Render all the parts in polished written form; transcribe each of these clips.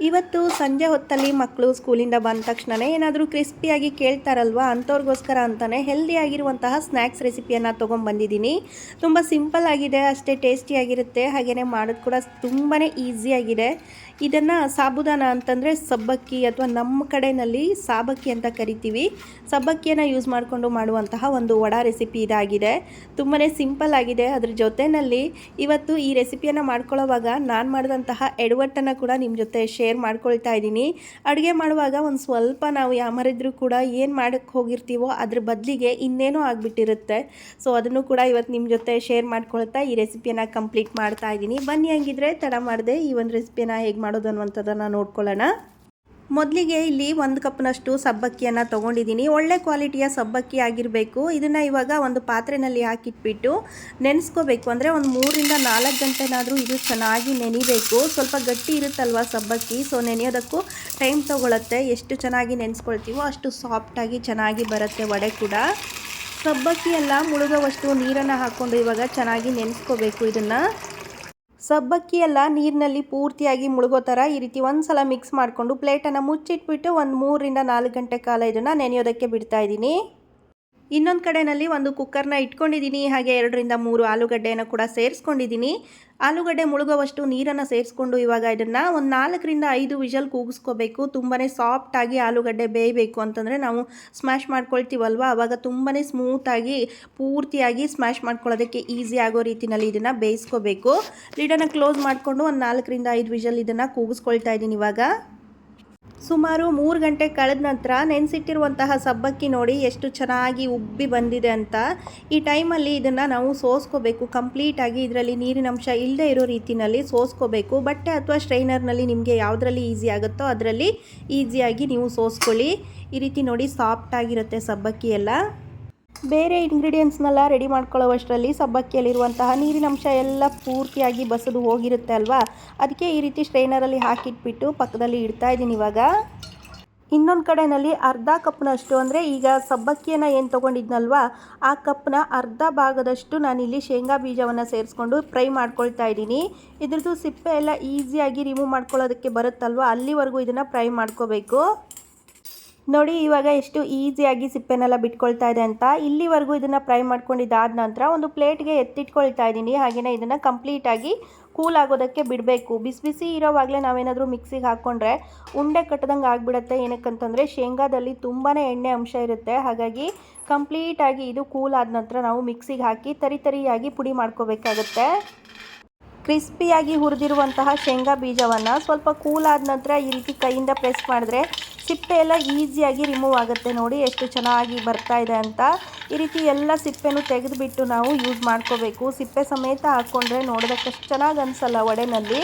ಇವತ್ತು ಸಂಜೆ ಹೊತ್ತಲ್ಲಿ ಮಕ್ಕಳು ಸ್ಕೂಲಿಂದ ಬಂದ ತಕ್ಷಣವೇ ಏನಾದರೂ ಕ್ರಿಸ್ಪಿಯಾಗಿ ಕೇಳ್ತಾರಲ್ವ, ಅಂಥವ್ರಿಗೋಸ್ಕರ ಅಂತಲೇ ಹೆಲ್ದಿಯಾಗಿರುವಂತಹ ಸ್ನ್ಯಾಕ್ಸ್ ರೆಸಿಪಿಯನ್ನು ತೊಗೊಂಬಂದಿದ್ದೀನಿ. ತುಂಬ ಸಿಂಪಲ್ ಆಗಿದೆ, ಅಷ್ಟೇ ಟೇಸ್ಟಿಯಾಗಿರುತ್ತೆ, ಹಾಗೆಯೇ ಮಾಡೋದು ಕೂಡ ತುಂಬಾ ಈಸಿಯಾಗಿದೆ. ಇದನ್ನು ಸಾಬುದಾನ ಅಂತಂದರೆ ಸಬ್ಬಕ್ಕಿ ಅಥವಾ ನಮ್ಮ ಕಡೆಯಲ್ಲಿ ಸಾಬಕ್ಕಿ ಅಂತ ಕರಿತೀವಿ. ಸಬ್ಬಕ್ಕಿಯನ್ನು ಯೂಸ್ ಮಾಡಿಕೊಂಡು ಮಾಡುವಂತಹ ಒಂದು ವಡಾ ರೆಸಿಪಿ ಇದಾಗಿದೆ. ತುಂಬಾ ಸಿಂಪಲ್ ಆಗಿದೆ. ಅದ್ರ ಜೊತೆಯಲ್ಲಿ ಇವತ್ತು ಈ ರೆಸಿಪಿಯನ್ನು ಮಾಡ್ಕೊಳ್ಳೋವಾಗ ನಾನು ಮಾಡಿದಂತಹ ಎಡವಟ್ಟನ್ನು ಕೂಡ ನಿಮ್ಮ ಜೊತೆ ಶೇರ್ ಮಾಡ್ಕೊಳ್ತಾ ಇದ್ದೀನಿ. ಅಡುಗೆ ಮಾಡುವಾಗ ಒಂದು ಸ್ವಲ್ಪ ನಾವು ಯಾಮರಿದ್ರೂ ಕೂಡ ಏನು ಮಾಡೋಕ್ಕೆ ಹೋಗಿರ್ತೀವೋ ಅದ್ರ ಬದಲಿಗೆ ಇನ್ನೇನೋ ಆಗಿಬಿಟ್ಟಿರುತ್ತೆ. ಸೊ ಅದನ್ನು ಕೂಡ ಇವತ್ತು ನಿಮ್ಮ ಜೊತೆ ಶೇರ್ ಮಾಡ್ಕೊಳ್ತಾ ಈ ರೆಸಿಪಿಯನ್ನು ಕಂಪ್ಲೀಟ್ ಮಾಡ್ತಾ ಇದ್ದೀನಿ. ಬನ್ನಿ, ಹಂಗಿದ್ರೆ ತಡ ಮಾಡದೆ ಈ ಒಂದು ರೆಸಿಪಿಯನ್ನು ಹೇಗೆ ಮಾಡೋದು ಅನ್ನುವಂಥದ್ದನ್ನು ನೋಡ್ಕೊಳ್ಳೋಣ. ಮೊದಲಿಗೆ ಇಲ್ಲಿ 1 ಕಪ್ನಷ್ಟು ಸಬ್ಬಕ್ಕಿಯನ್ನು ತೊಗೊಂಡಿದ್ದೀನಿ. ಒಳ್ಳೆ ಕ್ವಾಲಿಟಿಯ ಸಬ್ಬಕ್ಕಿ ಆಗಿರಬೇಕು. ಇದನ್ನು ಇವಾಗ ಒಂದು ಪಾತ್ರೆಯಲ್ಲಿ ಹಾಕಿಟ್ಬಿಟ್ಟು ನೆನೆಸ್ಕೋಬೇಕು. ಅಂದರೆ ಒಂದು 3 ರಿಂದ 4 ಗಂಟೆನಾದರೂ ಇದು ಚೆನ್ನಾಗಿ ನೆನಿಬೇಕು. ಸ್ವಲ್ಪ ಗಟ್ಟಿ ಇರುತ್ತಲ್ವ ಸಬ್ಬಕ್ಕಿ, ಸೊ ನೆನೆಯೋದಕ್ಕೂ ಟೈಮ್ ತೊಗೊಳುತ್ತೆ. ಎಷ್ಟು ಚೆನ್ನಾಗಿ ನೆನೆಸ್ಕೊಳ್ತೀವೋ ಅಷ್ಟು ಸಾಫ್ಟಾಗಿ ಚೆನ್ನಾಗಿ ಬರುತ್ತೆ ವಡೆ ಕೂಡ. ಸಬ್ಬಕ್ಕಿ ಎಲ್ಲ ಮುಳುಗುವಷ್ಟು ನೀರನ್ನು ಹಾಕ್ಕೊಂಡು ಇವಾಗ ಚೆನ್ನಾಗಿ ನೆನೆಸ್ಕೋಬೇಕು. ಇದನ್ನು ಸಬ್ಬಕ್ಕಿ ಎಲ್ಲ ನೀರಿನಲ್ಲಿ ಪೂರ್ತಿಯಾಗಿ ಮುಳುಗೋ ಥರ ಈ ರೀತಿ ಒಂದು ಸಲ ಮಿಕ್ಸ್ ಮಾಡಿಕೊಂಡು ಪ್ಲೇಟನ್ನು ಮುಚ್ಚಿಟ್ಬಿಟ್ಟು ಒಂದು 3 ರಿಂದ 4 ಗಂಟೆ ಕಾಲ ಇದನ್ನು ನೆನೆಯೋದಕ್ಕೆ ಬಿಡ್ತಾ ಇದ್ದೀನಿ. ಇನ್ನೊಂದು ಕಡೆಯಲ್ಲಿ ಒಂದು ಕುಕ್ಕರ್ನ ಇಟ್ಕೊಂಡಿದ್ದೀನಿ. ಹಾಗೆ 2 ರಿಂದ 3 ಆಲೂಗಡ್ಡೆಯನ್ನು ಕೂಡ ಸೇರಿಸ್ಕೊಂಡಿದ್ದೀನಿ. ಆಲೂಗಡ್ಡೆ ಮುಳುಗುವಷ್ಟು ನೀರನ್ನು ಸೇರಿಸ್ಕೊಂಡು ಇವಾಗ ಇದನ್ನು ಒಂದು 4 ರಿಂದ 5 ವಿಷಲ್ ಕೂಗಿಸ್ಕೋಬೇಕು. ತುಂಬಾ ಸಾಫ್ಟಾಗಿ ಆಲೂಗಡ್ಡೆ ಬೇಯಬೇಕು. ಅಂತಂದರೆ ನಾವು ಸ್ಮ್ಯಾಶ್ ಮಾಡ್ಕೊಳ್ತೀವಲ್ವ, ಆವಾಗ ತುಂಬಾ ಸ್ಮೂತಾಗಿ ಪೂರ್ತಿಯಾಗಿ ಸ್ಮ್ಯಾಶ್ ಮಾಡ್ಕೊಳ್ಳೋದಕ್ಕೆ ಈಸಿ ಆಗೋ ರೀತಿಯಲ್ಲಿ ಇದನ್ನು ಬೇಯಿಸ್ಕೋಬೇಕು. ಲಿಡನ್ನು ಕ್ಲೋಸ್ ಮಾಡಿಕೊಂಡು ಒಂದು 4 ರಿಂದ 5 ವಿಷಲ್ ಇದನ್ನು ಕೂಗಿಸ್ಕೊಳ್ತಾ ಇದ್ದೀನಿ. ಇವಾಗ ಸುಮಾರು 3 ಗಂಟೆ ಕಳೆದ ನಂತರ ನೆನೆಸಿಟ್ಟಿರುವಂತಹ ಸಬ್ಬಕ್ಕಿ ನೋಡಿ ಎಷ್ಟು ಚೆನ್ನಾಗಿ ಉಬ್ಬಿ ಬಂದಿದೆ ಅಂತ. ಈ ಟೈಮಲ್ಲಿ ಇದನ್ನು ನಾವು ಸೋಸ್ಕೋಬೇಕು ಕಂಪ್ಲೀಟಾಗಿ. ಇದರಲ್ಲಿ ನೀರಿನಂಶ ಇಲ್ಲದೆ ಇರೋ ರೀತಿಯಲ್ಲಿ ಸೋಸ್ಕೋಬೇಕು. ಬಟ್ಟೆ ಅಥವಾ ಸ್ಟ್ರೈನರ್ನಲ್ಲಿ ನಿಮಗೆ ಯಾವುದರಲ್ಲಿ ಈಸಿ ಆಗುತ್ತೋ ಅದರಲ್ಲಿ ಈಸಿಯಾಗಿ ನೀವು ಸೋಸ್ಕೊಳ್ಳಿ. ಈ ರೀತಿ ನೋಡಿ ಸಾಫ್ಟಾಗಿರುತ್ತೆ ಸಬ್ಬಕ್ಕಿ ಎಲ್ಲ. ಬೇರೆ ಇಂಗ್ರೀಡಿಯೆಂಟ್ಸ್ನೆಲ್ಲ ರೆಡಿ ಮಾಡ್ಕೊಳ್ಳೋವಷ್ಟರಲ್ಲಿ ಸಬ್ಬಕ್ಕಿಯಲ್ಲಿರುವಂತಹ ನೀರಿನಂಶ ಎಲ್ಲ ಪೂರ್ತಿಯಾಗಿ ಬಸದು ಹೋಗಿರುತ್ತೆ ಅಲ್ವಾ. ಅದಕ್ಕೆ ಈ ರೀತಿ ಸ್ಟ್ರೈನರಲ್ಲಿ ಹಾಕಿಟ್ಬಿಟ್ಟು ಪಕ್ಕದಲ್ಲಿ ಇಡ್ತಾ ಇದ್ದೀನಿ. ಇವಾಗ ಇನ್ನೊಂದು ಕಡೆಯಲ್ಲಿ ಅರ್ಧ ಕಪ್ನಷ್ಟು, ಅಂದರೆ ಈಗ ಸಬ್ಬಕ್ಕಿಯನ್ನು ಏನು ತೊಗೊಂಡಿದ್ನಲ್ವ ಆ ಕಪ್ನ ಅರ್ಧ ಭಾಗದಷ್ಟು ನಾನಿಲ್ಲಿ ಶೇಂಗಾ ಬೀಜವನ್ನು ಸೇರಿಸ್ಕೊಂಡು ಫ್ರೈ ಮಾಡ್ಕೊಳ್ತಾ ಇದ್ದೀನಿ. ಇದ್ರದ್ದು ಸಿಪ್ಪೆ ಎಲ್ಲ ಈಸಿಯಾಗಿ ರಿಮೂವ್ ಮಾಡ್ಕೊಳ್ಳೋದಕ್ಕೆ ಬರುತ್ತಲ್ವ, ಅಲ್ಲಿವರೆಗೂ ಇದನ್ನು ಫ್ರೈ ಮಾಡ್ಕೋಬೇಕು. ನೋಡಿ ಇವಾಗ ಎಷ್ಟು ಈಸಿಯಾಗಿ ಸಿಪ್ಪೆನೆಲ್ಲ ಬಿಟ್ಕೊಳ್ತಾ ಇದೆ ಅಂತ. ಇಲ್ಲಿವರೆಗೂ ಇದನ್ನು ಫ್ರೈ ಮಾಡ್ಕೊಂಡಿದ್ದಾದ ನಂತರ ಒಂದು ಪ್ಲೇಟ್ಗೆ ಎತ್ತಿಟ್ಕೊಳ್ತಾ ಇದ್ದೀನಿ. ಹಾಗೆಯೇ ಇದನ್ನು ಕಂಪ್ಲೀಟಾಗಿ ಕೂಲ್ ಆಗೋದಕ್ಕೆ ಬಿಡಬೇಕು. ಬಿಸಿ ಬಿಸಿ ಇರೋವಾಗಲೇ ನಾವೇನಾದರೂ ಮಿಕ್ಸಿಗೆ ಹಾಕ್ಕೊಂಡ್ರೆ ಉಂಡೆ ಕಟ್ಟದಂಗೆ ಆಗಿಬಿಡುತ್ತೆ. ಏನಕ್ಕಂತಂದರೆ ಶೇಂಗಾದಲ್ಲಿ ತುಂಬಾ ಎಣ್ಣೆ ಅಂಶ ಇರುತ್ತೆ. ಹಾಗಾಗಿ ಕಂಪ್ಲೀಟಾಗಿ ಇದು ಕೂಲ್ ಆದ ನಂತರ ನಾವು ಮಿಕ್ಸಿಗೆ ಹಾಕಿ ತರಿಯಾಗಿ ಪುಡಿ ಮಾಡ್ಕೋಬೇಕಾಗತ್ತೆ. ಕ್ರಿಸ್ಪಿಯಾಗಿ ಹುರಿದಿರುವಂತಹ ಶೇಂಗಾ ಬೀಜವನ್ನು ಸ್ವಲ್ಪ ಕೂಲ್ ಆದ ನಂತರ ಈ ರೀತಿ ಕೈಯಿಂದ ಪ್ರೆಸ್ ಮಾಡಿದ್ರೆ ಸಿಪ್ಪೆ ಎಲ್ಲ ಈಸಿಯಾಗಿ ರಿಮೂವ್ ಆಗುತ್ತೆ. ನೋಡಿ ಎಷ್ಟು ಚೆನ್ನಾಗಿ ಬರ್ತಾ ಇದೆ ಅಂತ. ಈ ರೀತಿ ಎಲ್ಲ ಸಿಪ್ಪೆನೂ ತೆಗೆದುಬಿಟ್ಟು ನಾವು ಯೂಸ್ ಮಾಡ್ಕೋಬೇಕು. ಸಿಪ್ಪೆ ಸಮೇತ ಹಾಕ್ಕೊಂಡ್ರೆ ನೋಡೋದಕ್ಕಷ್ಟು ಚೆನ್ನಾಗಿ ಅನಿಸಲ್ಲ ವಡೆನಲ್ಲಿ.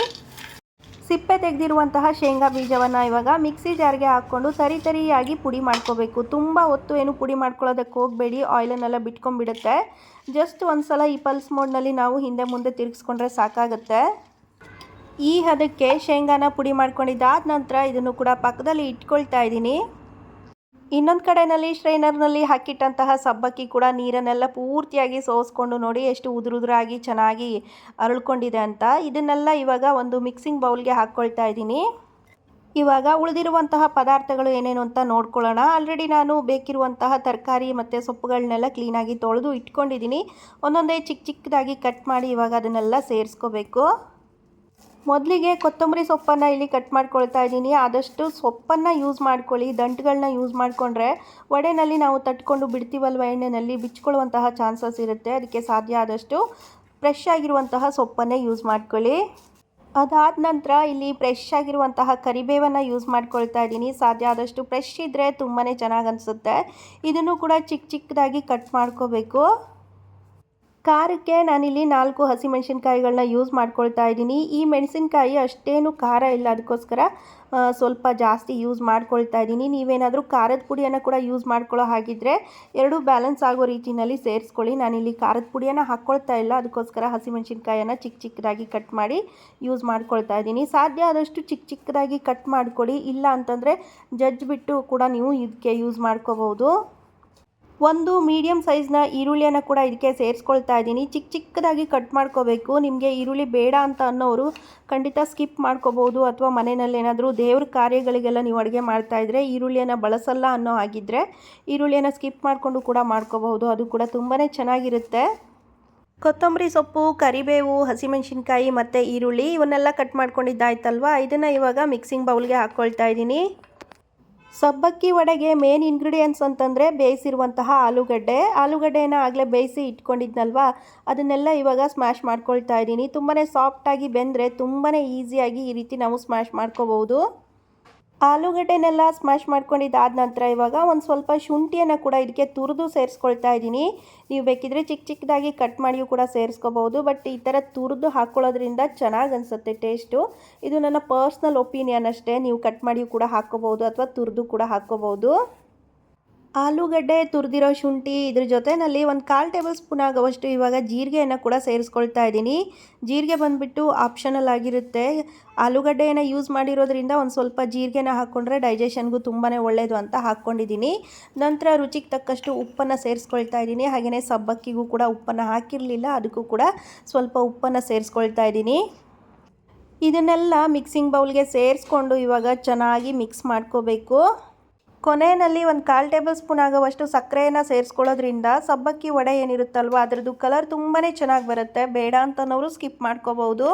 ಸಿಪ್ಪೆ ತೆಗೆದಿರುವಂತಹ ಶೇಂಗಾ ಬೀಜವನ್ನು ಇವಾಗ ಮಿಕ್ಸಿ ಜಾರ್ಗೆ ಹಾಕ್ಕೊಂಡು ತರಿಯಾಗಿ ಪುಡಿ ಮಾಡ್ಕೋಬೇಕು. ತುಂಬ ಹೊತ್ತು ಏನು ಪುಡಿ ಮಾಡ್ಕೊಳ್ಳೋದಕ್ಕೆ ಹೋಗಬೇಡಿ, ಆಯಿಲನ್ನೆಲ್ಲ ಬಿಟ್ಕೊಂಡ್ಬಿಡುತ್ತೆ. ಜಸ್ಟ್ ಒಂದು ಸಲ ಈ ಪಲ್ಸ್ ಮೋಡ್ನಲ್ಲಿ ನಾವು ಹಿಂದೆ ಮುಂದೆ ತಿರುಗಿಸ್ಕೊಂಡ್ರೆ ಸಾಕಾಗುತ್ತೆ. ಈ ಹದಕ್ಕೆ ಶೇಂಗಾನ ಪುಡಿ ಮಾಡ್ಕೊಂಡಿದ್ದಾದ ನಂತರ ಇದನ್ನು ಕೂಡ ಪಕ್ಕದಲ್ಲಿ ಇಟ್ಕೊಳ್ತಾ ಇದ್ದೀನಿ. ಇನ್ನೊಂದು ಕಡೆಯಲ್ಲಿ ಸ್ಟ್ರೈನರ್ನಲ್ಲಿ ಹಾಕಿಟ್ಟಂತಹ ಸಬ್ಬಕ್ಕಿ ಕೂಡ ನೀರನ್ನೆಲ್ಲ ಪೂರ್ತಿಯಾಗಿ ಸೋಸ್ಕೊಂಡು ನೋಡಿ ಎಷ್ಟು ಉದುರಾಗಿ ಚೆನ್ನಾಗಿ ಅರಳ್ಕೊಂಡಿದೆ ಅಂತ. ಇದನ್ನೆಲ್ಲ ಇವಾಗ ಒಂದು ಮಿಕ್ಸಿಂಗ್ ಬೌಲ್ಗೆ ಹಾಕ್ಕೊಳ್ತಾ ಇದ್ದೀನಿ. ಇವಾಗ ಉಳಿದಿರುವಂತಹ ಪದಾರ್ಥಗಳು ಏನೇನು ಅಂತ ನೋಡ್ಕೊಳ್ಳೋಣ. ಆಲ್ರೆಡಿ ನಾನು ಬೇಕಿರುವಂತಹ ತರಕಾರಿ ಮತ್ತು ಸೊಪ್ಪುಗಳನ್ನೆಲ್ಲ ಕ್ಲೀನಾಗಿ ತೊಳೆದು ಇಟ್ಕೊಂಡಿದ್ದೀನಿ. ಒಂದೊಂದೇ ಚಿಕ್ಕದಾಗಿ ಕಟ್ ಮಾಡಿ ಇವಾಗ ಅದನ್ನೆಲ್ಲ ಸೇರಿಸ್ಕೋಬೇಕು. ಮೊದಲಿಗೆ ಕೊತ್ತಂಬರಿ ಸೊಪ್ಪನ್ನು ಇಲ್ಲಿ ಕಟ್ ಮಾಡ್ಕೊಳ್ತಾ ಇದ್ದೀನಿ. ಆದಷ್ಟು ಸೊಪ್ಪನ್ನು ಯೂಸ್ ಮಾಡ್ಕೊಳ್ಳಿ. ದಂಟುಗಳನ್ನ ಯೂಸ್ ಮಾಡಿಕೊಂಡ್ರೆ ವಡೆನಲ್ಲಿ ನಾವು ತಟ್ಕೊಂಡು ಬಿಡ್ತೀವಲ್ವ ಎಣ್ಣೆಯಲ್ಲಿ ಬಿಚ್ಕೊಳ್ಳುವಂತಹ ಚಾನ್ಸಸ್ ಇರುತ್ತೆ. ಅದಕ್ಕೆ ಸಾಧ್ಯ ಆದಷ್ಟು ಫ್ರೆಶ್ ಆಗಿರುವಂತಹ ಸೊಪ್ಪನ್ನೇ ಯೂಸ್ ಮಾಡ್ಕೊಳ್ಳಿ. ಅದಾದ ನಂತರ ಇಲ್ಲಿ ಫ್ರೆಶ್ ಆಗಿರುವಂತಹ ಕರಿಬೇವನ್ನು ಯೂಸ್ ಮಾಡ್ಕೊಳ್ತಾ ಇದ್ದೀನಿ. ಸಾಧ್ಯ ಆದಷ್ಟು ಫ್ರೆಶ್ ಇದ್ದರೆ ತುಂಬಾ ಚೆನ್ನಾಗಿ ಅನಿಸುತ್ತೆ. ಇದನ್ನು ಕೂಡ ಚಿಕ್ಕದಾಗಿ ಕಟ್ ಮಾಡ್ಕೋಬೇಕು. ಖಾರಕ್ಕೆ ನಾನಿಲ್ಲಿ 4 ಹಸಿಮೆಣಸಿನ್ಕಾಯಿಗಳನ್ನ ಯೂಸ್ ಮಾಡ್ಕೊಳ್ತಾ ಇದ್ದೀನಿ. ಈ ಮೆಣಸಿನ್ಕಾಯಿ ಅಷ್ಟೇನು ಖಾರ ಇಲ್ಲ, ಅದಕ್ಕೋಸ್ಕರ ಸ್ವಲ್ಪ ಜಾಸ್ತಿ ಯೂಸ್ ಮಾಡ್ಕೊಳ್ತಾ ಇದ್ದೀನಿ. ನೀವೇನಾದರೂ ಖಾರದ ಪುಡಿಯನ್ನು ಕೂಡ ಯೂಸ್ ಮಾಡ್ಕೊಳ್ಳೋ ಹಾಗಿದ್ದರೆ 2 ಬ್ಯಾಲೆನ್ಸ್ ಆಗೋ ರೀತಿಯಲ್ಲಿ ಸೇರಿಸ್ಕೊಳ್ಳಿ. ನಾನಿಲ್ಲಿ ಖಾರದ ಪುಡಿಯನ್ನು ಹಾಕ್ಕೊಳ್ತಾ ಇಲ್ಲ, ಅದಕ್ಕೋಸ್ಕರ ಹಸಿಮೆಣಸಿನ್ಕಾಯನ್ನು ಚಿಕ್ಕದಾಗಿ ಕಟ್ ಮಾಡಿ ಯೂಸ್ ಮಾಡ್ಕೊಳ್ತಾ ಇದ್ದೀನಿ. ಸಾಧ್ಯ ಆದಷ್ಟು ಚಿಕ್ಕದಾಗಿ ಕಟ್ ಮಾಡಿಕೊಡಿ. ಇಲ್ಲ ಅಂತಂದರೆ ಜಜ್ಜಿಬಿಟ್ಟು ಕೂಡ ನೀವು ಇದಕ್ಕೆ ಯೂಸ್ ಮಾಡ್ಕೋಬೋದು. ಒಂದು ಮೀಡಿಯಮ್ ಸೈಜ್ನ ಈರುಳ್ಳಿಯನ್ನು ಕೂಡ ಇದಕ್ಕೆ ಸೇರಿಸ್ಕೊಳ್ತಾ ಇದ್ದೀನಿ. ಚಿಕ್ಕ ಚಿಕ್ಕದಾಗಿ ಕಟ್ ಮಾಡ್ಕೋಬೇಕು. ನಿಮಗೆ ಈರುಳ್ಳಿ ಬೇಡ ಅಂತ ಅನ್ನೋರು ಖಂಡಿತ ಸ್ಕಿಪ್ ಮಾಡ್ಕೋಬೋದು, ಅಥವಾ ಮನೆಯಲ್ಲಿ ಏನಾದರೂ ದೇವ್ರ ಕಾರ್ಯಗಳಿಗೆಲ್ಲ ನೀವು ಅಡುಗೆ ಮಾಡ್ತಾಯಿದ್ರೆ ಈರುಳ್ಳಿಯನ್ನು ಬಳಸಲ್ಲ ಅನ್ನೋ ಹಾಗಿದ್ದರೆ ಈರುಳ್ಳಿಯನ್ನು ಸ್ಕಿಪ್ ಮಾಡಿಕೊಂಡು ಕೂಡ ಮಾಡ್ಕೋಬಹುದು. ಅದು ಕೂಡ ತುಂಬಾ ಚೆನ್ನಾಗಿರುತ್ತೆ. ಕೊತ್ತಂಬರಿ ಸೊಪ್ಪು, ಕರಿಬೇವು, ಹಸಿಮೆಣಸಿನ್ಕಾಯಿ ಮತ್ತು ಈರುಳ್ಳಿ ಇವನ್ನೆಲ್ಲ ಕಟ್ ಮಾಡ್ಕೊಂಡಿದ್ದಾಯ್ತಲ್ವ, ಇದನ್ನು ಇವಾಗ ಮಿಕ್ಸಿಂಗ್ ಬೌಲ್ಗೆ ಹಾಕ್ಕೊಳ್ತಾ ಇದ್ದೀನಿ. ಸಬ್ಬಕ್ಕಿ ವಡೆಗೆ ಮೇನ್ ಇಂಗ್ರೀಡಿಯೆಂಟ್ಸ್ ಅಂತಂದರೆ ಬೇಯಿಸಿರುವಂತಹ ಆಲೂಗಡ್ಡೆಯನ್ನು ಆಗಲೇ ಬೇಯಿಸಿ ಇಟ್ಕೊಂಡಿದ್ನಲ್ವ, ಅದನ್ನೆಲ್ಲ ಇವಾಗ ಸ್ಮ್ಯಾಶ್ ಮಾಡ್ಕೊಳ್ತಾ ಇದ್ದೀನಿ. ತುಂಬಾ ಸಾಫ್ಟಾಗಿ ಬೆಂದರೆ ತುಂಬಾ ಈಸಿಯಾಗಿ ಈ ರೀತಿ ನಾವು ಸ್ಮ್ಯಾಶ್ ಮಾಡ್ಕೋಬೋದು. ಆಲೂಗಡ್ಡೆನೆಲ್ಲ ಸ್ಮ್ಯಾಶ್ ಮಾಡ್ಕೊಂಡಿದ್ದಾದ ನಂತರ ಇವಾಗ ಒಂದು ಸ್ವಲ್ಪ ಶುಂಠಿಯನ್ನು ಕೂಡ ಇದಕ್ಕೆ ತುರಿದು ಸೇರಿಸ್ಕೊಳ್ತಾ ಇದ್ದೀನಿ. ನೀವು ಬೇಕಿದ್ರೆ ಚಿಕ್ಕ ಚಿಕ್ಕದಾಗಿ ಕಟ್ ಮಾಡಿಯೂ ಕೂಡ ಸೇರಿಸ್ಕೋಬೋದು, ಬಟ್ ಈ ಥರ ತುರಿದು ಹಾಕ್ಕೊಳ್ಳೋದ್ರಿಂದ ಚೆನ್ನಾಗಿ ಅನಿಸುತ್ತೆ ಟೇಸ್ಟು. ಇದು ನನ್ನ ಪರ್ಸ್ನಲ್ ಒಪಿನಿಯನ್ ಅಷ್ಟೇ. ನೀವು ಕಟ್ ಮಾಡಿಯೂ ಕೂಡ ಹಾಕ್ಕೋಬೋದು ಅಥವಾ ತುರಿದು ಕೂಡ ಹಾಕ್ಕೋಬೋದು. ಆಲೂಗಡ್ಡೆ, ತುರಿದಿರೋ ಶುಂಠಿ, ಇದ್ರ ಜೊತೆಯಲ್ಲಿ ಒಂದು 1/4 ಟೇಬಲ್ ಸ್ಪೂನ್ ಆಗುವಷ್ಟು ಇವಾಗ ಜೀರಿಗೆಯನ್ನು ಕೂಡ ಸೇರಿಸ್ಕೊಳ್ತಾ ಇದ್ದೀನಿ. ಜೀರಿಗೆ ಬಂದುಬಿಟ್ಟು ಆಪ್ಷನಲ್ ಆಗಿರುತ್ತೆ. ಆಲೂಗಡ್ಡೆಯನ್ನು ಯೂಸ್ ಮಾಡಿರೋದ್ರಿಂದ ಒಂದು ಸ್ವಲ್ಪ ಜೀರಿಗೆನ ಹಾಕ್ಕೊಂಡ್ರೆ ಡೈಜೆಷನ್ಗೂ ತುಂಬಾ ಒಳ್ಳೆಯದು ಅಂತ ಹಾಕ್ಕೊಂಡಿದ್ದೀನಿ. ನಂತರ ರುಚಿಗೆ ತಕ್ಕಷ್ಟು ಉಪ್ಪನ್ನು ಸೇರಿಸ್ಕೊಳ್ತಾ ಇದ್ದೀನಿ. ಹಾಗೆಯೇ ಸಬ್ಬಕ್ಕಿಗೂ ಕೂಡ ಉಪ್ಪನ್ನು ಹಾಕಿರಲಿಲ್ಲ, ಅದಕ್ಕೂ ಕೂಡ ಸ್ವಲ್ಪ ಉಪ್ಪನ್ನು ಸೇರಿಸ್ಕೊಳ್ತಾ ಇದ್ದೀನಿ. ಇದನ್ನೆಲ್ಲ ಮಿಕ್ಸಿಂಗ್ ಬೌಲ್ಗೆ ಸೇರಿಸ್ಕೊಂಡು ಇವಾಗ ಚೆನ್ನಾಗಿ ಮಿಕ್ಸ್ ಮಾಡ್ಕೋಬೇಕು. ಕೊನೆಯಲ್ಲಿ ಒಂದು 1/4 ಟೇಬಲ್ ಸ್ಪೂನ್ ಆಗುವಷ್ಟು ಸಕ್ಕರೆಯನ್ನು ಸೇರಿಸ್ಕೊಳ್ಳೋದ್ರಿಂದ ಸಬ್ಬಕ್ಕಿ ವಡೆ ಏನಿರುತ್ತಲ್ವ ಅದರದ್ದು ಕಲರ್ ತುಂಬಾ ಚೆನ್ನಾಗಿ ಬರುತ್ತೆ. ಬೇಡ ಅಂತನವರು ಸ್ಕಿಪ್ ಮಾಡ್ಕೋಬೋದು.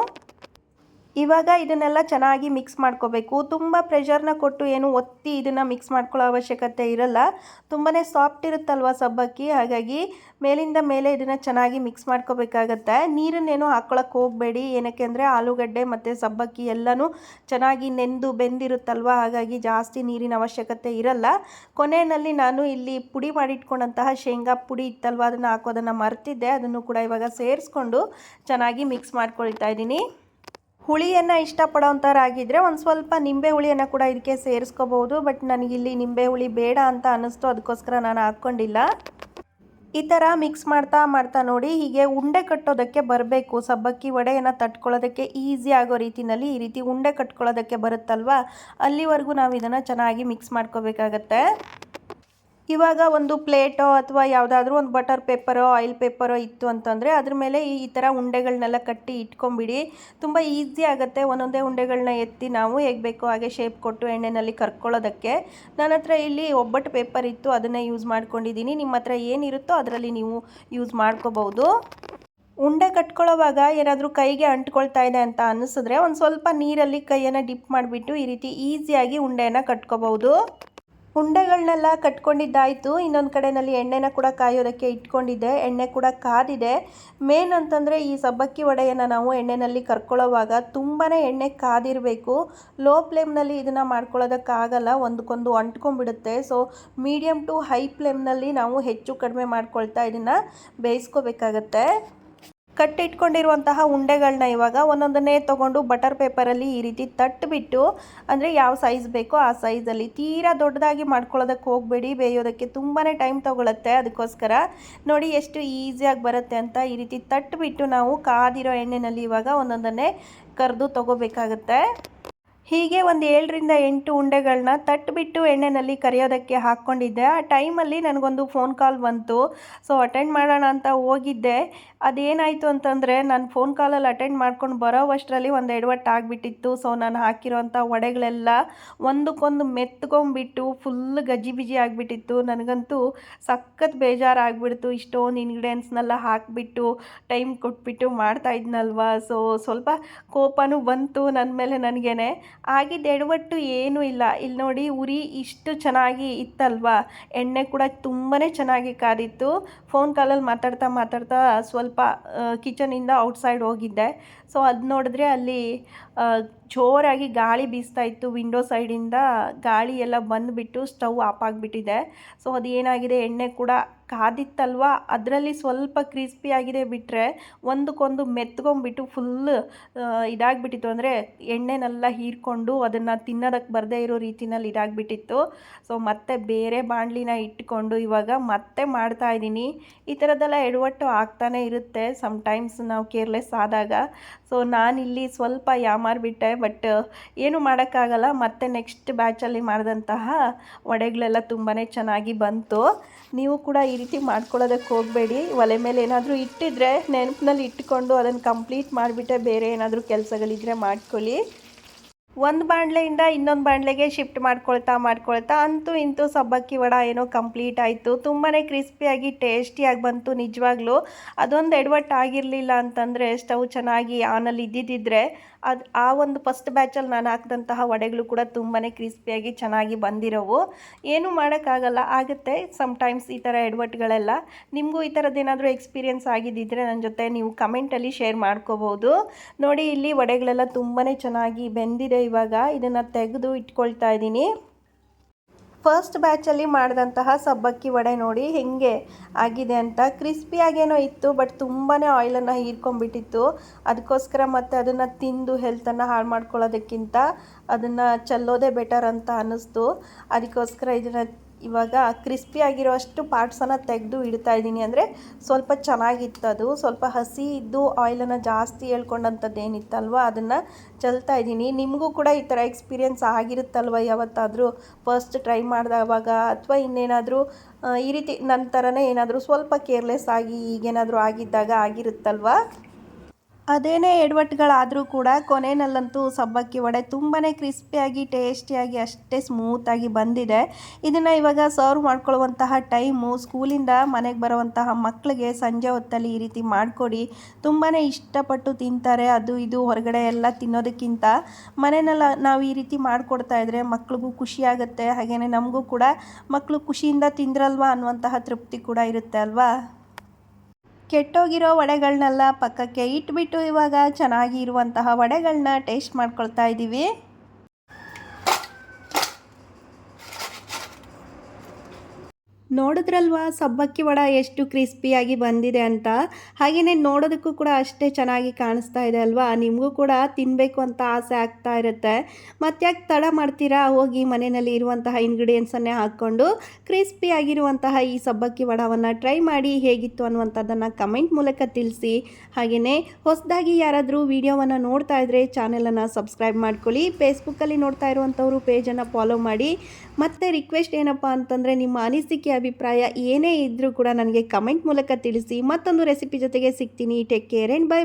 ಇವಾಗ ಇದನ್ನೆಲ್ಲ ಚೆನ್ನಾಗಿ ಮಿಕ್ಸ್ ಮಾಡ್ಕೋಬೇಕು. ತುಂಬ ಪ್ರೆಷರ್ನ ಕೊಟ್ಟು ಏನು ಒತ್ತಿ ಇದನ್ನು ಮಿಕ್ಸ್ ಮಾಡ್ಕೊಳ್ಳೋ ಅವಶ್ಯಕತೆ ಇರಲ್ಲ. ತುಂಬಾ ಸಾಫ್ಟ್ ಇರುತ್ತಲ್ವ ಸಬ್ಬಕ್ಕಿ, ಹಾಗಾಗಿ ಮೇಲಿಂದ ಮೇಲೆ ಇದನ್ನು ಚೆನ್ನಾಗಿ ಮಿಕ್ಸ್ ಮಾಡ್ಕೋಬೇಕಾಗತ್ತೆ. ನೀರನ್ನೇನು ಹಾಕ್ಕೊಳಕ್ಕೆ ಹೋಗಬೇಡಿ, ಏನಕ್ಕೆ ಅಂದರೆ ಆಲೂಗಡ್ಡೆ ಮತ್ತು ಸಬ್ಬಕ್ಕಿ ಎಲ್ಲನೂ ಚೆನ್ನಾಗಿ ನೆಂದು ಬೆಂದಿರುತ್ತಲ್ವ, ಹಾಗಾಗಿ ಜಾಸ್ತಿ ನೀರಿನ ಅವಶ್ಯಕತೆ ಇರಲ್ಲ. ಕೊನೆಯಲ್ಲಿ ನಾನು ಇಲ್ಲಿ ಪುಡಿ ಮಾಡಿಟ್ಕೊಂಡಂತಹ ಶೇಂಗಾ ಪುಡಿ ಇತ್ತಲ್ವ ಅದನ್ನು ಹಾಕೋದನ್ನು ಮರ್ತಿದ್ದೆ. ಅದನ್ನು ಕೂಡ ಇವಾಗ ಸೇರಿಸ್ಕೊಂಡು ಚೆನ್ನಾಗಿ ಮಿಕ್ಸ್ ಮಾಡ್ಕೊಳ್ತಾ ಇದ್ದೀನಿ. ಹುಳಿಯನ್ನು ಇಷ್ಟಪಡೋಂಥವ್ರಾಗಿದ್ದರೆ ಒಂದು ಸ್ವಲ್ಪ ನಿಂಬೆ ಹುಳಿಯನ್ನು ಕೂಡ ಇದಕ್ಕೆ ಸೇರಿಸ್ಕೋಬೋದು, ಬಟ್ ನನಗಿಲ್ಲಿ ನಿಂಬೆ ಹುಳಿ ಬೇಡ ಅಂತ ಅನ್ನಿಸ್ತು, ಅದಕ್ಕೋಸ್ಕರ ನಾನು ಹಾಕ್ಕೊಂಡಿಲ್ಲ. ಈ ಥರ ಮಿಕ್ಸ್ ಮಾಡ್ತಾ ನೋಡಿ ಹೀಗೆ ಉಂಡೆ ಕಟ್ಟೋದಕ್ಕೆ ಬರಬೇಕು. ಸಬ್ಬಕ್ಕಿ ವಡೆಯನ್ನು ತಟ್ಕೊಳ್ಳೋದಕ್ಕೆ ಈಸಿ ಆಗೋ ರೀತಿಯಲ್ಲಿ ಈ ರೀತಿ ಉಂಡೆ ಕಟ್ಕೊಳ್ಳೋದಕ್ಕೆ ಬರುತ್ತಲ್ವ, ಅಲ್ಲಿವರೆಗೂ ನಾವು ಇದನ್ನು ಚೆನ್ನಾಗಿ ಮಿಕ್ಸ್ ಮಾಡ್ಕೋಬೇಕಾಗತ್ತೆ. ಇವಾಗ ಒಂದು ಪ್ಲೇಟೋ ಅಥವಾ ಯಾವುದಾದ್ರೂ ಒಂದು ಬಟರ್ ಪೇಪರೋ ಆಯಿಲ್ ಪೇಪರೋ ಇತ್ತು ಅಂತಂದರೆ ಅದ್ರ ಮೇಲೆ ಈ ಥರ ಉಂಡೆಗಳನ್ನೆಲ್ಲ ಕಟ್ಟಿ ಇಟ್ಕೊಂಬಿಡಿ. ತುಂಬ ಈಸಿ ಆಗುತ್ತೆ. ಒಂದೊಂದೇ ಉಂಡೆಗಳನ್ನ ಎತ್ತಿ ನಾವು ಹೇಗೆ ಬೇಕೋ ಹಾಗೆ ಶೇಪ್ ಕೊಟ್ಟು ಎಣ್ಣೆಯಲ್ಲಿ ಕರ್ಕೊಳ್ಳೋದಕ್ಕೆ. ನನ್ನ ಹತ್ರ ಇಲ್ಲಿ ಒಬ್ಬಟ್ಟು ಪೇಪರ್ ಇತ್ತು, ಅದನ್ನೇ ಯೂಸ್ ಮಾಡ್ಕೊಂಡಿದ್ದೀನಿ. ನಿಮ್ಮ ಹತ್ರ ಏನಿರುತ್ತೋ ಅದರಲ್ಲಿ ನೀವು ಯೂಸ್ ಮಾಡ್ಕೋಬೋದು. ಉಂಡೆ ಕಟ್ಕೊಳ್ಳೋವಾಗ ಏನಾದರೂ ಕೈಗೆ ಅಂಟ್ಕೊಳ್ತಾ ಇದೆ ಅಂತ ಅನ್ನಿಸಿದ್ರೆ ಒಂದು ಸ್ವಲ್ಪ ನೀರಲ್ಲಿ ಕೈಯನ್ನು ಡಿಪ್ ಮಾಡಿಬಿಟ್ಟು ಈ ರೀತಿ ಈಸಿಯಾಗಿ ಉಂಡೆಯನ್ನು ಕಟ್ಕೋಬೋದು. ಉಂಡೆಗಳನ್ನೆಲ್ಲ ಕಟ್ಕೊಂಡಿದ್ದಾಯಿತು. ಇನ್ನೊಂದು ಕಡೆಯಲ್ಲಿ ಎಣ್ಣೆನ ಕೂಡ ಕಾಯೋದಕ್ಕೆ ಇಟ್ಕೊಂಡಿದ್ದೆ. ಎಣ್ಣೆ ಕೂಡ ಕಾದಿದೆ. ಮೇನ್ ಅಂತಂದರೆ ಈ ಸಬ್ಬಕ್ಕಿ ವಡೆಯನ್ನು ನಾವು ಎಣ್ಣೆಯಲ್ಲಿ ಕರ್ಕೊಳ್ಳೋವಾಗ ತುಂಬಾ ಎಣ್ಣೆ ಕಾದಿರಬೇಕು. ಲೋ ಫ್ಲೇಮ್ನಲ್ಲಿ ಇದನ್ನು ಮಾಡ್ಕೊಳ್ಳೋದಕ್ಕಾಗಲ್ಲ, ಒಂದಕ್ಕೊಂದು ಅಂಟ್ಕೊಂಡ್ಬಿಡುತ್ತೆ. ಸೊ ಮೀಡಿಯಮ್ ಟು ಹೈ ಫ್ಲೇಮ್ನಲ್ಲಿ ನಾವು ಹೆಚ್ಚು ಕಡಿಮೆ ಮಾಡ್ಕೊಳ್ತಾ ಇದನ್ನು ಬೇಯಿಸ್ಕೋಬೇಕಾಗತ್ತೆ. ಕಟ್ಟಿಟ್ಕೊಂಡಿರುವಂತಹ ಉಂಡೆಗಳನ್ನ ಇವಾಗ ಒಂದೊಂದನ್ನೇ ತೊಗೊಂಡು ಬಟರ್ ಪೇಪರಲ್ಲಿ ಈ ರೀತಿ ತಟ್ಟಿಬಿಟ್ಟು, ಅಂದರೆ ಯಾವ ಸೈಜ್ ಬೇಕೋ ಆ ಸೈಜಲ್ಲಿ, ತೀರಾ ದೊಡ್ಡದಾಗಿ ಮಾಡ್ಕೊಳ್ಳೋದಕ್ಕೆ ಹೋಗಬೇಡಿ, ಬೇಯೋದಕ್ಕೆ ತುಂಬಾ ಟೈಮ್ ತೊಗೊಳುತ್ತೆ. ಅದಕ್ಕೋಸ್ಕರ ನೋಡಿ ಎಷ್ಟು ಈಸಿಯಾಗಿ ಬರುತ್ತೆ ಅಂತ. ಈ ರೀತಿ ತಟ್ಟಿಬಿಟ್ಟು ನಾವು ಕಾದಿರೋ ಎಣ್ಣೆಯಲ್ಲಿ ಇವಾಗ ಒಂದೊಂದನ್ನೇ ಕರೆದು ತೊಗೋಬೇಕಾಗತ್ತೆ. ಹೀಗೆ ಒಂದು 7ರಿಂದ 8 ಉಂಡೆಗಳನ್ನ ತಟ್ಟಿಬಿಟ್ಟು ಎಣ್ಣೆಯಲ್ಲಿ ಕರಿಯೋದಕ್ಕೆ ಹಾಕ್ಕೊಂಡಿದ್ದೆ. ಆ ಟೈಮಲ್ಲಿ ನನಗೊಂದು ಫೋನ್ ಕಾಲ್ ಬಂತು. ಸೊ ಅಟೆಂಡ್ ಮಾಡೋಣ ಅಂತ ಹೋಗಿದ್ದೆ. ಅದೇನಾಯಿತು ಅಂತಂದರೆ ನಾನು ಫೋನ್ ಕಾಲಲ್ಲಿ ಅಟೆಂಡ್ ಮಾಡ್ಕೊಂಡು ಬರೋವಷ್ಟರಲ್ಲಿ ಒಂದು ಎಡವಟ್ಟು ಆಗಿಬಿಟ್ಟಿತ್ತು. ಸೊ ನಾನು ಹಾಕಿರೋಂಥ ವಡೆಗಳೆಲ್ಲ ಒಂದಕ್ಕೊಂದು ಮೆತ್ಕೊಂಡ್ಬಿಟ್ಟು ಫುಲ್ ಗಜಿಬಿಜಿ ಆಗಿಬಿಟ್ಟಿತ್ತು. ನನಗಂತೂ ಸಖತ್ ಬೇಜಾರಾಗ್ಬಿಡ್ತು. ಇಷ್ಟೊಂದು ಇಂಗ್ರೀಡಿಯೆಂಟ್ಸ್ನೆಲ್ಲ ಹಾಕಿಬಿಟ್ಟು ಟೈಮ್ ಕೊಟ್ಬಿಟ್ಟು ಮಾಡ್ತಾಯಿದ್ನಲ್ವ. ಸೊ ಸ್ವಲ್ಪ ಕೋಪನೂ ಬಂತು ನನ್ನ ಮೇಲೆ ನನಗೇನೆ. ಆಗಿದ್ದ ಎಡವಟ್ಟು ಏನೂ ಇಲ್ಲ. ಇಲ್ಲಿ ನೋಡಿ ಉರಿ ಇಷ್ಟು ಚೆನ್ನಾಗಿ ಇತ್ತಲ್ವಾ, ಎಣ್ಣೆ ಕೂಡ ತುಂಬಾ ಚೆನ್ನಾಗಿ ಕಾದಿತ್ತು. ಫೋನ್ ಕಾಲಲ್ಲಿ ಮಾತಾಡ್ತಾ ಸ್ವಲ್ಪ ಕಿಚನಿಂದ ಔಟ್ಸೈಡ್ ಹೋಗಿದ್ದೆ. ಸೊ ಅದು ನೋಡಿದ್ರೆ ಅಲ್ಲಿ ಜೋರಾಗಿ ಗಾಳಿ ಬೀಸ್ತಾ ಇತ್ತು. ವಿಂಡೋ ಸೈಡಿಂದ ಗಾಳಿ ಎಲ್ಲ ಬಂದುಬಿಟ್ಟು ಸ್ಟವ್ ಆಫ್ ಆಗಿಬಿಟ್ಟಿದೆ. ಸೊ ಅದು ಏನಾಗಿದೆ, ಎಣ್ಣೆ ಕೂಡ ಕಾದಿತ್ತಲ್ವ, ಅದರಲ್ಲಿ ಸ್ವಲ್ಪ ಕ್ರಿಸ್ಪಿ ಆಗಿದೆ ಬಿಟ್ಟರೆ ಒಂದಕ್ಕೊಂದು ಮೆತ್ಕೊಂಡ್ಬಿಟ್ಟು ಫುಲ್ ಇದಾಗಿಬಿಟ್ಟಿತ್ತು. ಅಂದರೆ ಎಣ್ಣೆನೆಲ್ಲ ಹೀರ್ಕೊಂಡು ಅದನ್ನು ತಿನ್ನೋದಕ್ಕೆ ಬರದೇ ಇರೋ ರೀತಿನಲ್ಲಿ ಇದಾಗಿಬಿಟ್ಟಿತ್ತು. ಸೊ ಮತ್ತೆ ಬೇರೆ ಬಾಣಲಿನ ಇಟ್ಕೊಂಡು ಇವಾಗ ಮತ್ತೆ ಮಾಡ್ತಾಯಿದ್ದೀನಿ. ಈ ಥರದ್ದೆಲ್ಲ ಎಡವಟ್ಟು ಆಗ್ತಾನೆ ಇರುತ್ತೆ ಸಮ್ಟೈಮ್ಸ್ ನಾವು ಕೇರ್ಲೆಸ್ ಆದಾಗ. ಸೊ ನಾನಿಲ್ಲಿ ಸ್ವಲ್ಪ ಯಾಮಾರಿಬಿಟ್ಟೆ, ಬಟ್ ಏನು ಮಾಡೋಕ್ಕಾಗಲ್ಲ. ಮತ್ತೆ ನೆಕ್ಸ್ಟ್ ಬ್ಯಾಚಲ್ಲಿ ಮಾಡಿದಂತಹ ವಡೆಗಳೆಲ್ಲ ತುಂಬಾ ಚೆನ್ನಾಗಿ ಬಂತು. ನೀವು ಕೂಡ ಈ ರೀತಿ ಮಾಡ್ಕೊಳ್ಳೋದಕ್ಕೆ ಹೋಗಬೇಡಿ. ಒಲೆ ಮೇಲೆ ಏನಾದರೂ ಇಟ್ಟಿದ್ರೆ ನೆನಪಿನಲ್ಲಿ ಇಟ್ಕೊಂಡು ಅದನ್ನು ಕಂಪ್ಲೀಟ್ ಮಾಡಿಬಿಟ್ಟೆ ಬೇರೆ ಏನಾದರೂ ಕೆಲಸಗಳಿದ್ರೆ ಮಾಡ್ಕೊಳ್ಳಿ. ಒಂದು ಬಾಣಲೆಯಿಂದ ಇನ್ನೊಂದು ಬಾಣಲೆಗೆ ಶಿಫ್ಟ್ ಮಾಡ್ಕೊಳ್ತಾ ಅಂತೂ ಇಂತೂ ಸಬ್ಬಕ್ಕಿ ವಡ ಏನೋ ಕಂಪ್ಲೀಟ್ ಆಯಿತು. ತುಂಬಾ ಕ್ರಿಸ್ಪಿಯಾಗಿ ಟೇಸ್ಟಿಯಾಗಿ ಬಂತು ನಿಜವಾಗ್ಲೂ. ಅದೊಂದು ಎಡವಟ್ಟು ಆಗಿರಲಿಲ್ಲ ಅಂತಂದರೆ ಸ್ಟವ್ ಚೆನ್ನಾಗಿ ಆನಲ್ಲಿ ಇದ್ದಿದ್ದಿದ್ರೆ ಆ ಒಂದು ಫಸ್ಟ್ ಬ್ಯಾಚಲ್ಲಿ ನಾನು ಹಾಕಿದಂತಹ ವಡೆಗಳು ಕೂಡ ತುಂಬಾ ಕ್ರಿಸ್ಪಿಯಾಗಿ ಚೆನ್ನಾಗಿ ಬಂದಿರೋವು. ಏನೂ ಮಾಡೋಕ್ಕಾಗಲ್ಲ, ಆಗುತ್ತೆ ಸಮ್ಟೈಮ್ಸ್ ಈ ಥರ ಎಡವಟ್ಟುಗಳೆಲ್ಲ. ನಿಮಗೂ ಈ ಥರದ್ದೇನಾದರೂ ಎಕ್ಸ್ಪೀರಿಯೆನ್ಸ್ ಆಗಿದ್ದಿದ್ರೆ ನನ್ನ ಜೊತೆ ನೀವು ಕಮೆಂಟಲ್ಲಿ ಶೇರ್ ಮಾಡ್ಕೋಬೋದು. ನೋಡಿ ಇಲ್ಲಿ ವಡೆಗಳೆಲ್ಲ ತುಂಬಾ ಚೆನ್ನಾಗಿ ಬೆಂದಿದೆ. ಇವಾಗ ಇದನ್ನು ತೆಗೆದು ಇಟ್ಕೊಳ್ತಾ ಇದ್ದೀನಿ. ಫಸ್ಟ್ ಬ್ಯಾಚಲ್ಲಿ ಮಾಡಿದಂತಹ ಸಬ್ಬಕ್ಕಿ ವಡೆ ನೋಡಿ ಹೆಂಗೆ ಆಗಿದೆ ಅಂತ. ಕ್ರಿಸ್ಪಿಯಾಗೇನೋ ಇತ್ತು, ಬಟ್ ತುಂಬಾ ಆಯಿಲನ್ನು ಹೀರ್ಕೊಂಡ್ಬಿಟ್ಟಿತ್ತು. ಅದಕ್ಕೋಸ್ಕರ ಮತ್ತು ಅದನ್ನು ತಿಂದು ಹೆಲ್ತನ್ನು ಹಾಳು ಮಾಡ್ಕೊಳ್ಳೋದಕ್ಕಿಂತ ಅದನ್ನು ಚೆಲ್ಲೋದೇ ಬೆಟರ್ ಅಂತ ಅನ್ನಿಸ್ತು. ಅದಕ್ಕೋಸ್ಕರ ಇದನ್ನು ಇವಾಗ ಕ್ರಿಸ್ಪಿಯಾಗಿರೋ ಅಷ್ಟು ಪಾರ್ಟ್ಸನ್ನು ತೆಗೆದು ಇಡ್ತಾ ಇದ್ದೀನಿ. ಅಂದರೆ ಸ್ವಲ್ಪ ಚೆನ್ನಾಗಿತ್ತು, ಅದು ಸ್ವಲ್ಪ ಹಸಿ ಇದ್ದು ಆಯಿಲನ್ನು ಜಾಸ್ತಿ ಹೇಳ್ಕೊಂಡಂಥದ್ದು ಏನಿತ್ತಲ್ವ ಅದನ್ನು ಚೆಲ್ತಾ ಇದ್ದೀನಿ. ನಿಮಗೂ ಕೂಡ ಈ ಥರ ಎಕ್ಸ್ಪೀರಿಯೆನ್ಸ್ ಆಗಿರುತ್ತಲ್ವ ಯಾವತ್ತಾದರೂ ಫಸ್ಟ್ ಟ್ರೈ ಮಾಡಿದವಾಗ, ಅಥವಾ ಇನ್ನೇನಾದರೂ ಈ ರೀತಿ ನನ್ನ ಥರನೇ ಏನಾದರೂ ಸ್ವಲ್ಪ ಕೇರ್ಲೆಸ್ ಆಗಿ ಈಗೇನಾದರೂ ಆಗಿದ್ದಾಗ ಆಗಿರುತ್ತಲ್ವ. ಅದೇನೇ ಎಡವಟ್ಟುಗಳಾದರೂ ಕೂಡ ಕೊನೆಯಲ್ಲಂತೂ ಸಬ್ಬಕ್ಕಿ ವಡೆ ತುಂಬಾ ಕ್ರಿಸ್ಪಿಯಾಗಿ ಟೇಸ್ಟಿಯಾಗಿ ಅಷ್ಟೇ ಸ್ಮೂತಾಗಿ ಬಂದಿದೆ. ಇದನ್ನು ಇವಾಗ ಸರ್ವ್ ಮಾಡ್ಕೊಳ್ಳುವಂತಹ ಟೈಮು ಸ್ಕೂಲಿಂದ ಮನೆಗೆ ಬರುವಂತಹ ಮಕ್ಕಳಿಗೆ ಸಂಜೆ ಹೊತ್ತಲ್ಲಿ ಈ ರೀತಿ ಮಾಡಿಕೊಡಿ. ತುಂಬಾ ಇಷ್ಟಪಟ್ಟು ತಿಂತಾರೆ. ಅದು ಇದು ಹೊರಗಡೆ ಎಲ್ಲ ತಿನ್ನೋದಕ್ಕಿಂತ ಮನೆಯಲ್ಲ ನಾವು ಈ ರೀತಿ ಮಾಡಿಕೊಡ್ತಾ ಇದ್ದರೆ ಮಕ್ಳಿಗೂ ಖುಷಿಯಾಗುತ್ತೆ. ಹಾಗೆಯೇ ನಮಗೂ ಕೂಡ ಮಕ್ಕಳು ಖುಷಿಯಿಂದ ತಿಂದ್ರಲ್ವ ಅನ್ನುವಂತಹ ತೃಪ್ತಿ ಕೂಡ ಇರುತ್ತೆ ಅಲ್ವಾ. ಕೆಟ್ಟೋಗಿರೋ ವಡೆಗಳನ್ನೆಲ್ಲ ಪಕ್ಕಕ್ಕೆ ಇಟ್ಬಿಟ್ಟು ಇವಾಗ ಚೆನ್ನಾಗಿ ಇರುವಂತಹ ವಡೆಗಳನ್ನ ಟೇಸ್ಟ್ ಮಾಡ್ಕೊಳ್ತಾ ಇದ್ದೀವಿ. ನೋಡಿದ್ರಲ್ವಾ ಸಬ್ಬಕ್ಕಿ ವಡ ಎಷ್ಟು ಕ್ರಿಸ್ಪಿಯಾಗಿ ಬಂದಿದೆ ಅಂತ. ಹಾಗೆಯೇ ನೋಡೋದಕ್ಕೂ ಕೂಡ ಅಷ್ಟೇ ಚೆನ್ನಾಗಿ ಕಾಣಿಸ್ತಾ ಇದೆ ಅಲ್ವಾ. ನಿಮಗೂ ಕೂಡ ತಿನ್ನಬೇಕು ಅಂತ ಆಸೆ ಆಗ್ತಾ ಇರುತ್ತೆ. ಮತ್ತ್ಯಾಕೆ ತಡ ಮಾಡ್ತೀರಾ, ಹೋಗಿ ಮನೆಯಲ್ಲಿ ಇರುವಂತಹ ಇಂಗ್ರೀಡಿಯೆಂಟ್ಸನ್ನೇ ಹಾಕ್ಕೊಂಡು ಕ್ರಿಸ್ಪಿಯಾಗಿರುವಂತಹ ಈ ಸಬ್ಬಕ್ಕಿ ವಡವನ್ನು ಟ್ರೈ ಮಾಡಿ ಹೇಗಿತ್ತು ಅನ್ನುವಂಥದ್ದನ್ನು ಕಮೆಂಟ್ ಮೂಲಕ ತಿಳಿಸಿ. ಹಾಗೆಯೇ ಹೊಸದಾಗಿ ಯಾರಾದರೂ ವಿಡಿಯೋವನ್ನು ನೋಡ್ತಾ ಇದ್ದರೆ ಚಾನೆಲನ್ನು ಸಬ್ಸ್ಕ್ರೈಬ್ ಮಾಡ್ಕೊಳ್ಳಿ. ಫೇಸ್ಬುಕ್ಕಲ್ಲಿ ನೋಡ್ತಾ ಇರುವಂಥವರು ಪೇಜನ್ನು ಫಾಲೋ ಮಾಡಿ. ಮತ್ತು ರಿಕ್ವೆಸ್ಟ್ ಏನಪ್ಪ ಅಂತಂದರೆ ನಿಮ್ಮ ಅನಿಸಿಕೆ ಅಭಿಪ್ರಾಯ ಏನೇ ಇದ್ದರೂ ಕೂಡ ನನಗೆ ಕಮೆಂಟ್ ಮೂಲಕ ತಿಳಿಸಿ. ಮತ್ತೊಂದು ರೆಸಿಪಿ ಜೊತೆಗೆ ಸಿಗ್ತೀನಿ. Take care and by.